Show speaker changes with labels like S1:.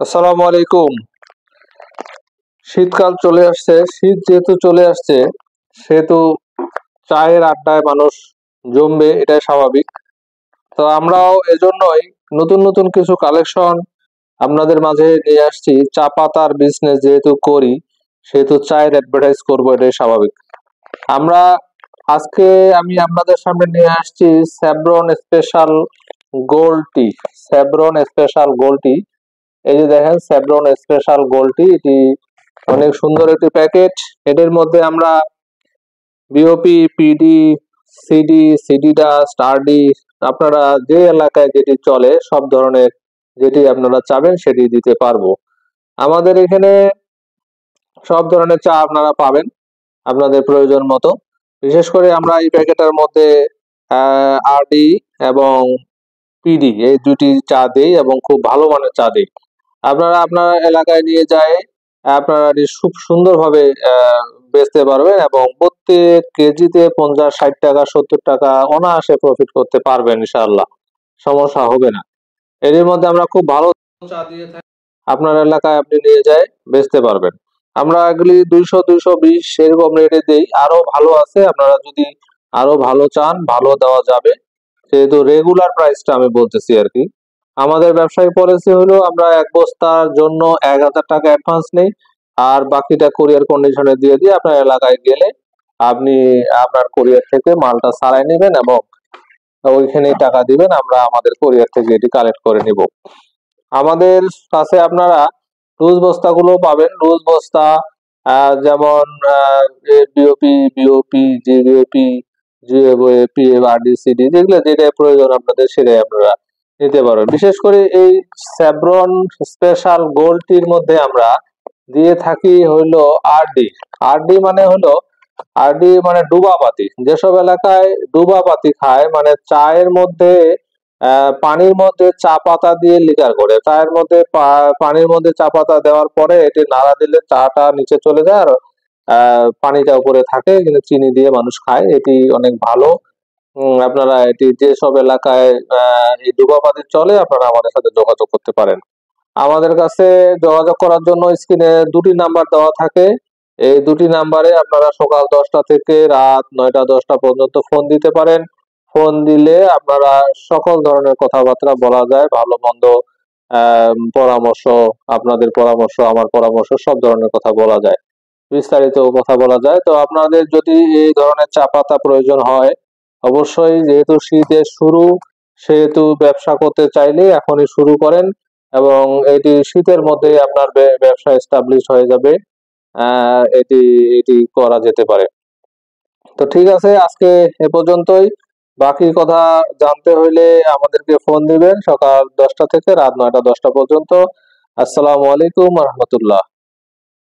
S1: আসসালামু আলাইকুম। শীতকাল চলে আসছে। শীত যেহেতু চলে আসছে সেহেতু চায়ের আড্ডায় মানুষ জমবে, এটাই স্বাভাবিক। তো আমরাও এজন্যই নতুন নতুন কিছু কালেকশন আপনাদের মাঝে নিয়ে আসছি। চা পাতার বিজনেস যেহেতু করি সেহেতু চায়ের অ্যাডভার্টাইজ করব, এটাই স্বাভাবিক। আমরা আজকে আমি আপনাদের সামনে নিয়ে আসছি স্যাভরন স্পেশাল গোল্ড টি। স্যাভরন স্পেশাল গোল্ড টি, এই যে দেখেন স্যাভরন স্পেশাল গোল্ড টি, এটি অনেক সুন্দর একটি প্যাকেট। এটির মধ্যে আমরা BOP, PD, CD, CD dust, RD, আপনারা যে এলাকায় যেটি চলে সব ধরনের যেটি আপনারা চাবেন সেটি দিতে পারবো। আমাদের এখানে সব ধরনের চা আপনারা পাবেন আপনাদের প্রয়োজন মতো। বিশেষ করে আমরা এই প্যাকেটের মধ্যে আরডি এবং পিডি এই দুটি চা দেই এবং খুব ভালো মানের চা দেই। আপনারা আপনার এলাকায় নিয়ে যায় আপনারা এটি খুব সুন্দরভাবে বেচতে পারবেন এবং প্রত্যেক কেজিতে 50, 60 টাকা, 70 টাকা অনায়াসে প্রফিট করতে পারবেন ইনশাআল্লাহ। সমস্যা হবে না। এর মধ্যে আমরা খুব ভালো চা দিয়ে থাকি, আপনার এলাকায় আপনি নিয়ে যায় বেচতে পারবেন। আমরা এগুলি 200, 220 এরকম রেটে দেই। আরো ভালো আছে, আপনারা যদি আরো ভালো চান ভালো দেওয়া যাবে, যেহেতু রেগুলার প্রাইসটা আমি বলতেছি আর কি। আমাদের ব্যবসায়ী পলিসি হলো আমরা এক বস্তার জন্য 1000 টাকা অ্যাডভান্স নেই, আর বাকিটা কুরিয়ার কন্ডিশনে দিয়ে দিয়ে আপনার এলাকায় গেলে আপনি আপনার কুরিয়ার থেকে মালটা সারাই নেবেন এবং ওইখানেই টাকা দিবেন, আমরা আমাদের কুরিয়ার থেকে এটি কালেক্ট করে নিব। আমাদের কাছে আপনারা লুজ বস্তাগুলো পাবেন। লুজ বস্তা যেমন বিওপি, বিওপি, জিবিওপি, জিএপি, আরডিসিডি, যেগুলো যেটা প্রয়োজন আপনাদের সেটাই আপনারা নিতে পারবেন। বিশেষ করে এই স্যাভরন স্পেশাল গোল্ড টির মধ্যে আমরা দিয়ে থাকি হইলো আরডি। আরডি মানে হলো, আরডি মানে ডুবাপাতি। যেসব এলাকায় ডুবাপাতি খায়, মানে চায়ের মধ্যে পানির মধ্যে চা পাতা দিয়ে লিকার করে, চায়ের মধ্যে পানির মধ্যে চা পাতা দেওয়ার পরে এটি নাড়া দিলে চাটা নিচে চলে যায় আর পানিটা উপরে থাকে, কিন্তু চিনি দিয়ে মানুষ খায়, এটি অনেক ভালো। আপনারা এটি যেসব এলাকায় এই ডুবাপাতি চলে আপনারা আমাদের সাথে যোগাযোগ করতে পারেন। আমাদের কাছে যোগাযোগ করার জন্য স্ক্রিনে দুটি নাম্বার দেওয়া থাকে। এই দুটি নাম্বারে আপনারা সকাল 10টা থেকে রাত 9টা 10টা পর্যন্ত ফোন দিতে পারেন। ফোন দিলে আপনারা সকল ধরনের কথাবার্তা বলা যায়, ভালো মন্দ পরামর্শ, আপনাদের পরামর্শ, আমার পরামর্শ, সব ধরনের কথা বলা যায়, বিস্তারিত কথা বলা যায়। তো আপনাদের যদি এই ধরনের চা পাতা প্রয়োজন হয়, অবশ্যই যেহেতু শীতের শুরু সেহেতু ব্যবসা করতে চাইলে এখনই শুরু করেন এবং এটি শীতের মধ্যে আপনার ব্যবসা এস্টাবলিশ হয়ে যাবে। এটি এটি করা যেতে পারে। তো ঠিক আছে, আজকে এ পর্যন্তই। বাকি কথা জানতে হইলে আমাদেরকে ফোন দিবেন সকাল 10টা থেকে রাত 9টা 10টা পর্যন্ত। আসসালামু আলাইকুম রহমতুল্লাহ।